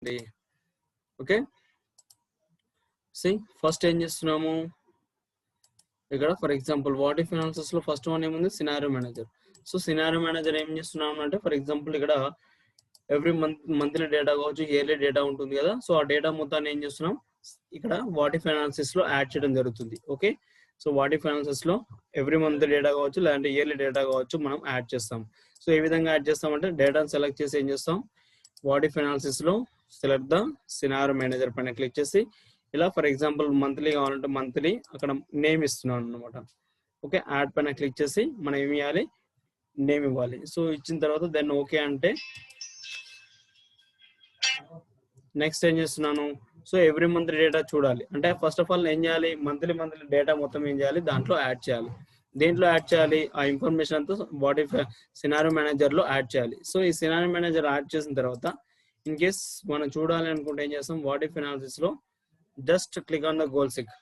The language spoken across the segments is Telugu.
ఓకే సి ఫస్ట్ ఏం చేస్తున్నాము ఇక్కడ for example what if analysis లో ఫస్ట్ వన్ ఏముంది scenario manager so scenario manager ఏం చేస్తున్నాము అంటే ఫర్ ఎగ్జాంపుల్ ఇక్కడ ఎవ్రీ మంత్లీ డేటా కావచ్చు ఇయర్లీ డేటా ఉంటుంది కదా సో ఆ డేటా మొత్తాన్ని ఏం చేస్తున్నాం ఇక్కడ వాట్ ఇఫ్ అనాలిసిస్ లో యాడ్ చేయడం జరుగుతుంది okay so what if analysis లో ఎవ్రీ మంత్ డేటా కావచ్చు లేదంటే ఇయర్లీ డేటా కావచ్చు మనం యాడ్ చేస్తాం సో ఏ విధంగా యాడ్ చేస్తామంటే డేటాను సెలెక్ట్ చేసి ఏం చేస్తాం వాట్ ఇఫ్ అనాలిసిస్ లో సెలెక్ట్ ద సినారియో మేనేజర్ పైన క్లిక్ చేసి ఇలా ఫర్ ఎగ్జాంపుల్ మంత్లీ కావాలంటే మంత్లీ అక్కడ నేమ్ ఇస్తున్నాను అనమాట ఓకే యాడ్ పైన క్లిక్ చేసి మనం ఏమి ఇవ్వాలి నేమ్ ఇవ్వాలి సో ఇచ్చిన తర్వాత దెన్ ఓకే అంటే నెక్స్ట్ ఏం చేస్తున్నాను సో ఎవ్రీ మంత్ డేటా చూడాలి అంటే ఫస్ట్ ఆఫ్ ఆల్ ఏం చేయాలి మంత్లీ డేటా మొత్తం ఏం చేయాలి దాంట్లో యాడ్ చేయాలి దేంట్లో యాడ్ చేయాలి ఆ ఇన్ఫర్మేషన్ అంతా వాట్ ఇఫ్ సినారియో మేనేజర్ లో యాడ్ చేయాలి సో ఈ సినారియో మేనేజర్ యాడ్ చేసిన తర్వాత ఇన్ కేస్ మనం చూడాలి అనుకుంటే ఏం చేస్తాం వాట్ ఇఫ్ అనాలిసిస్ లో just click on the goal seek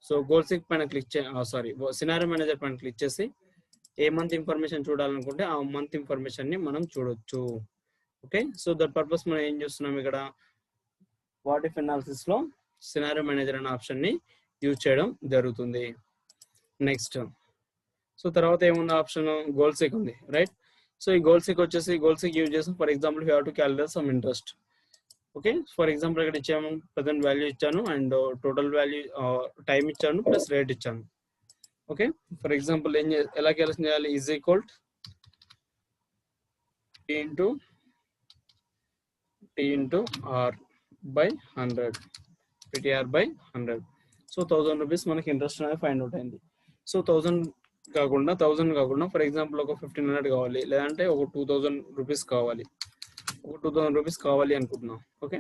so goal seek పైన క్లిక్ సారీ సినారియో మేనేజర్ పైన క్లిక్ చేసి ఏ మంత్ ఇన్ఫర్మేషన్ చూడాలనుకుంటే ఆ మంత్ ఇన్ఫర్మేషన్ ని మనం చూడొచ్చు ఓకే సో దట్ పర్పస్ మనం ఏం చేస్తున్నాం ఇక్కడ వాట్ ఇఫ్ అనాలిసిస్ లో సినారియో మేనేజర్ అనే ఆప్షన్ ని యూజ్ చేయడం జరుగుతుంది నెక్స్ట్ సో తర్వాత ఏముంది ఆప్షన్ గోల్ సిక్ ఉంది రైట్ సో ఈ గోల్ సిక్ వచ్చేసి గోల్ సిక్ యూజ్ చేస్తాం for example you have to calculate some interest okay for example ఇక్కడ ఇచ్చాము ప్రజెంట్ వాల్యూ ఇచ్చాను అండ్ టోటల్ వాల్యూ టైం ఇచ్చాను ప్లస్ రేట్ ఇచ్చాను ఓకే ఫర్ ఎగ్జాంపుల్ ఎలా క్యాలిక్యులేషన్ చేయాలి is equal T into R by 100 PTR by 100 so 1000 rupees మనకి ఇంట్రెస్ట్ అనేది ఫైండ్ అవుట్ అయింది సో 1000 కాకుండా ఫర్ ఎగ్జాంపుల్ ఒక 1500 కావాలి లేదంటే ఒక 2000 రూపీస్ కావాలి ఒక 2000 రూపీస్ కావాలి అనుకుంటున్నాం ఓకే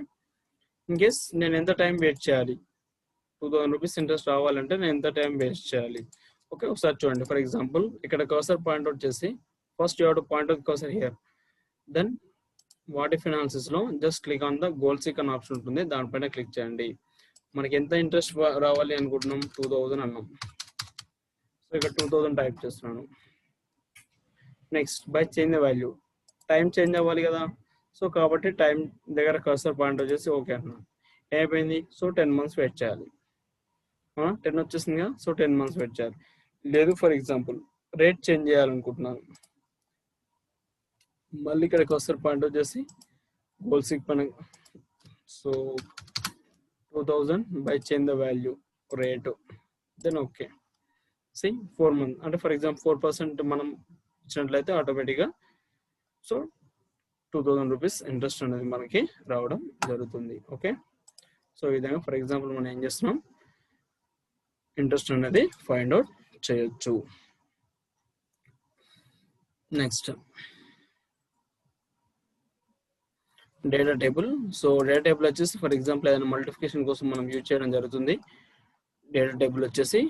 ఇన్ కేస్ నేను ఎంత టైం వెయిట్ చేయాలి 2000 రూపీస్ ఇంట్రెస్ట్ రావాలంటే నేను ఎంత టైం వేస్ట్ చేయాలి ఓకే ఒకసారి చూడండి ఫర్ ఎగ్జాంపుల్ ఇక్కడ కర్సర్ పాయింట్అవుట్ చేసి first you have to point out cursor here then what if analysis లో just click on the goal seek అనే ఆప్షన్ ఉంటుంది దానిపైన క్లిక్ చేయండి మనకి ఎంత ఇంట్రెస్ట్ రావాలి అనుకుంటున్నాం 2000 అన్నాం సో ఇక్కడ 2000 టైప్ చేస్తున్నాను next by change the value time change అవ్వాలి కదా సో కాబట్టి టైం దగ్గర కర్సర్ పాయింట్ వచ్చేసి ఓకే అన్నాను ఏమైపోయింది సో 10 months వెయిట్ చేయాలి 10 వచ్చేసింది కదా సో 10 months వెయిట్ చేయాలి లేదు ఫర్ ఎగ్జాంపుల్ రేట్ చేంజ్ చేయాలనుకుంటున్నాను మళ్ళీ ఇక్కడ కర్సర్ పాయింట్ వచ్చేసి గోల్ సిక్ పైన so 2000 by change the value rate then okay C 4 months అంటే ఫర్ ఎగ్జాంపుల్ 4% మనం ఇచ్చినట్లయితే ఆటోమేటిక్గా సో 2000 రూపీస్ ఇంట్రెస్ట్ అనేది మనకి రావడం జరుగుతుంది ఓకే సో ఈ విధంగా ఫర్ ఎగ్జాంపుల్ మనం ఏం చేస్తున్నాం ఇంట్రెస్ట్ అనేది ఫైండ్ అవుట్ చేయొచ్చు next data table so data table వచ్చేసి ఫర్ ఎగ్జాంపుల్ ఏదైనా మల్టిఫికేషన్ కోసం మనం యూజ్ చేయడం జరుగుతుంది డేటా టేబుల్ వచ్చేసి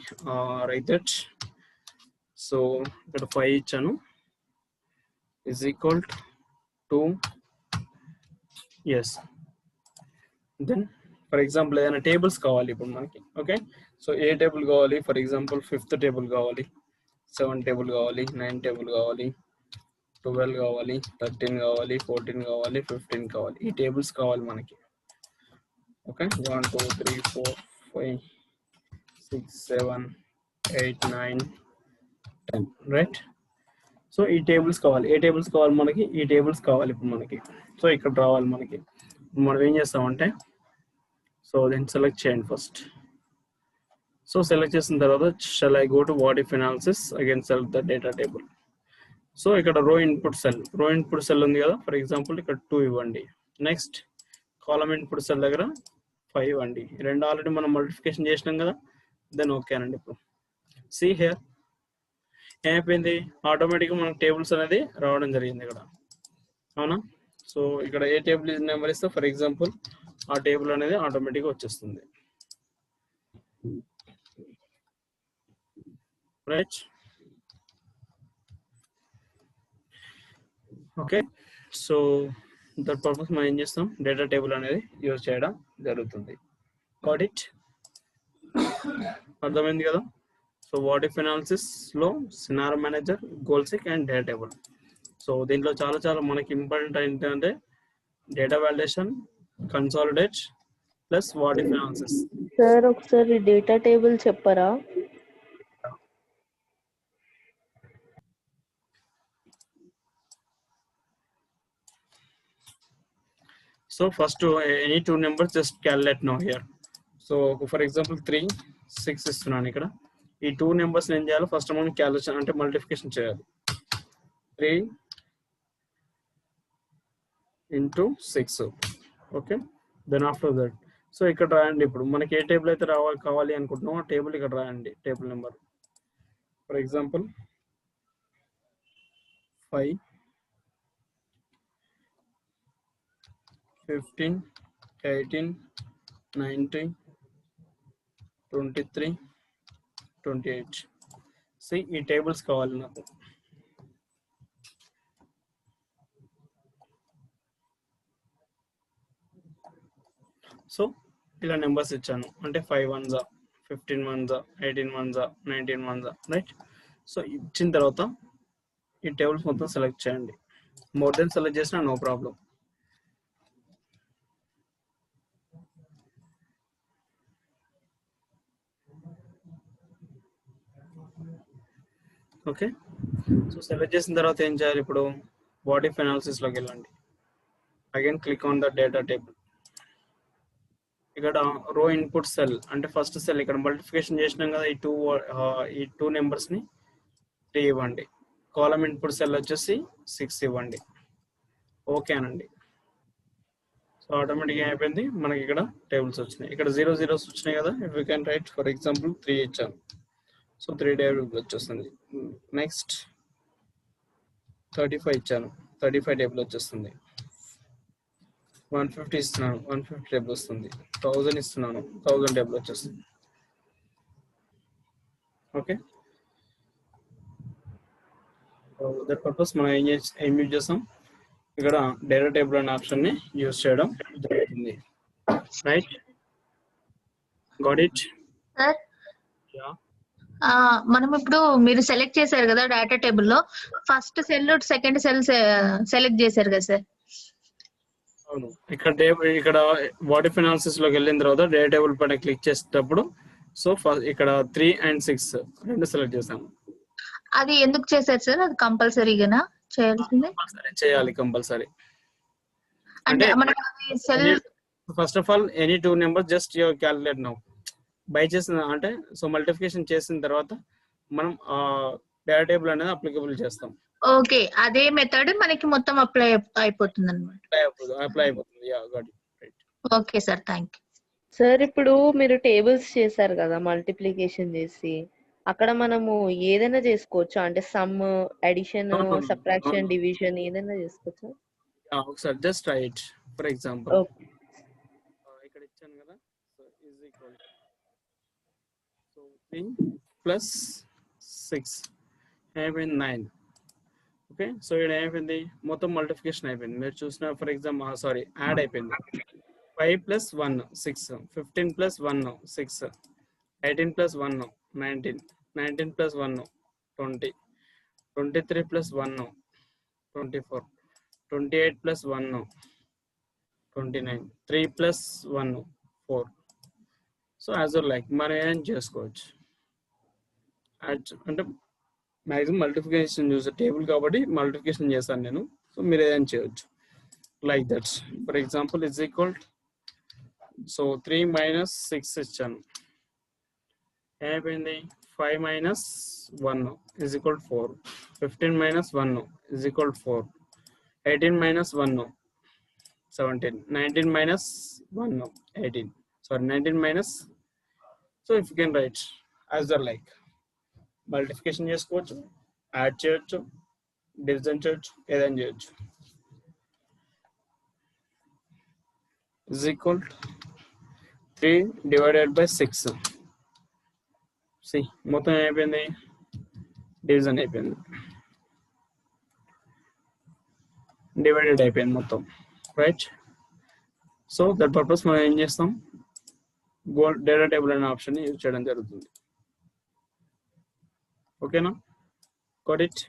రైట్ సో ఇక్కడ 5 ఇచ్చాను is equal to yes then for example ఏదైనా టేబుల్స్ కావాలి ఇప్పుడు మనకి ఓకే సో ఏ టేబుల్ కావాలి ఫర్ ఎగ్జాంపుల్ 5th టేబుల్ కావాలి 7 టేబుల్ కావాలి 9 టేబుల్ కావాలి 12 కావాలి 13 కావాలి 14 కావాలి 15 కావాలి ఈ టేబుల్స్ కావాలి మనకి ఓకే 1 2 3 4 5 6 7 8 9 10 రైట్ సో ఈ టేబుల్స్ కావాలి ఏ టేబుల్స్ కావాలి మనకి ఈ టేబుల్స్ కావాలి ఇప్పుడు మనకి సో ఇక్కడ రావాలి మనకి మనం ఏం చేస్తామంటే సో దీన్ని సెలెక్ట్ చేయండి ఫస్ట్ సో సెలెక్ట్ చేసిన తర్వాత shall I go to what if analysis again select the data table so ఇక్కడ రో ఇన్పుట్ సెల్ ఉంది కదా ఫర్ ఎగ్జాంపుల్ ఇక్కడ 2 ఇవ్వండి నెక్స్ట్ కాలమ్ ఇన్పుట్ సెల్ దగ్గర 5 ఇవ్వండి రెండు ఆల్రెడీ మనం మల్టిఫికేషన్ చేసినాం కదా దెన్ ఓకే అనండి ఇప్పుడు సి హియర్ ఏమైపోయింది ఆటోమేటిక్గా మనకు టేబుల్స్ అనేది రావడం జరిగింది ఇక్కడ అవునా సో ఇక్కడ ఏ టేబుల్ నెంబర్ ఇస్తే ఫర్ ఎగ్జాంపుల్ ఆ టేబుల్ అనేది ఆటోమేటిక్గా వచ్చేస్తుంది right okay so that purpose మనం ఏం చేస్తాం డేటా టేబుల్ అనేది యూజ్ చేయడం జరుగుతుంది గాట్ ఇట్ అర్థమైంది కదా సో వాట్ ఇఫ్ అనాలిసిస్ లో scenario manager goal seek and data table so దీంట్లో చాలా మనకి ఇంపార్టెంట్ ఏంటంటే data validation consolidate plus what if analysis. Sir ఒకసారి డేటా టేబుల్ చెప్పరా? So first any two numbers just calculate now here. So for example 3 6 ఇస్తున్నాను ఇక్కడ. ఈ టూ నెంబర్స్ ఏం చేయాలి, ఫస్ట్ మనం క్యాలిక్యులేషన్ అంటే మల్టిప్లికేషన్ చేయాలి. 3 into 6. Okay, then after that so ఇక్కడ రాయండి. ఇప్పుడు మనకి ఏ టేబుల్ అయితే కావాలి అనుకుంటున్నామో ఆ టేబుల్ ఇక్కడ రాయండి. Table number for example 5 15 18 19 23 28. See ఈ టేబుల్స్ కావాలి నాకు. సో ఇలా నెంబర్స్ ఇచ్చాను అంటే 5 1s 15 1s 18 1s 19 1s, right. So ఇచ్చిన తర్వాత ఈ టేబుల్స్ మొత్తం సెలెక్ట్ చేయండి. మోర్ దెన్ సెలెక్ట్ చేసినా no problem. Okay, so select చేసిన తర్వాత ఏం చేయాలి, ఇప్పుడు వాట్ ఇఫ్ అనాలిసిస్ లోకి వెళ్ళండి. Again click on the data table. ఇక్కడ రో ఇన్పుట్ సెల్ అంటే ఫస్ట్ సెల్ ఇక్కడ మల్టిప్లికేషన్ చేసినాం కదా, ఈ టూ నెంబర్స్ ని 3 ఇవ్వండి. కాలమ్ ఇన్పుట్ సెల్ వచ్చేసి 6 ఇవ్వండి. ఓకే అనండి. సో ఆటోమేటిక్గా అయిపోయింది, మనకి ఇక్కడ టేబుల్స్ వచ్చినాయి. ఇక్కడ 0 0s వచ్చినాయి కదా, if you can write for example 3 ఇచ్చాను. సో 3 టేబుల్ వచ్చేస్తుంది. నెక్స్ట్ 35 ఇచ్చాను, 35 టేబుల్ వచ్చేస్తుంది. 150 ఇస్తున్నాను, 150 టేబుల్ వస్తుంది. 1000 ఇస్తున్నాను, 1000 టేబుల్ వచ్చేస్తుంది. ఓకే, దట్ పర్పస్ మనం ఏం యూజ్ చేస్తాం, ఇక్కడ డేటా టేబుల్ అనే ఆప్షన్ ని యూజ్ చేయడం జరుగుతుంది. Right, got it? సార్ మనం ఇప్పుడు మీరు సెలెక్ట్ చేశారు కదా డేటా టేబుల్ లో, first cell second cell select చేశారు కదా సార్. అవును, ఇక్కడ వాట్ ఇఫ్ అనాలిసిస్ లోకి వెళ్ళిన తర్వాత డేటా టేబుల్ పైన క్లిక్ చేసేటప్పుడు సో ఇక్కడ 3 and 6 రెండు సెలెక్ట్ చేసాము. అది ఎందుకు చేశారు సార్? అది కంపల్సరీగానా చేయాల్సిందే? చేయాలి కంపల్సరీ. అంటే మనకి cell first of all any two number just you calculate now by చేసిన అంటే సో మల్టిప్లికేషన్ చేసిన తర్వాత మనం డేటా టేబుల్ అనేది అప్లికబుల్ చేస్తాం. ఓకే, అదే మెథడ్ మనకి మొత్తం అప్లై అయిపోతుంది అన్నమాట. అప్లై అయిపోతుంది. Yeah got it, right. Okay sir, thank you. Sir ఇప్పుడు మీరు టేబుల్స్ చేశారు కదా మల్టిప్లికేషన్ చేసి, అక్కడ మనము ఏదైనా చేసుకోవచ్చా? అంటే సమ్, అడిషన్, సబ్ట్రాక్షన్, డివిజన్ ఏదైనా చేసుకోవచ్చా? ఒకసారి జస్ట్ రైట్ ఫర్ ఎగ్జాంపుల్ ఇక్కడ ఇచ్చాను కదా, సో ఈజ్ ఈక్వల్ సో 3 + 6 అయిపోయింది 9. ఓకే, సో ఇక్కడ అయిపోయింది మొత్తం మల్టిప్లికేషన్ అయిపోయింది. మీరు చూసిన ఫర్ ఎగ్జాంపుల్ సారీ యాడ్ అయిపోయింది. 5 + 1 6, 15 + 1 6, 18 + 1 19, 19 + 1 20, 23 + 1 24, 28 + 1 29, 3 + 1 4. సో యాజ్ ఆర్ లైక్ మనం ఏం చేసుకోవచ్చు అంటే మ్యాక్సిమం మల్టిప్లికేషన్ చూసే టేబుల్ కాబట్టి మల్టిప్లికేషన్ చేశాను నేను. సో మీరు ఏదైనా చేయొచ్చు like that. For example is equal so 3 - 6 ఇచ్చాను, ఏమైపోయింది 5 - 1 = 4, 15 - 1 = 4, 18 - 1 17, 19 - 1 18, sorry 19 minus. So if you can write as the like multiplication చేసుకోవచ్చు, యాడ్ చేయొచ్చు, డివిజన్ చేయొచ్చు, ఏదైనా చేయొచ్చు. is equal to 3 divided by 6. See మొత్తం అయిపోయింది, డివిజన్ అయిపోయింది, డివైడెడ్ అయిపోయింది మొత్తం, రైట్. సో దట్ పర్పస్ మనం ఏం చేస్తాం, డేటా టేబుల్ అనే ఆప్షన్ యూజ్ చేయడం జరుగుతుంది. ఓకేనా, గాట్ ఇట్?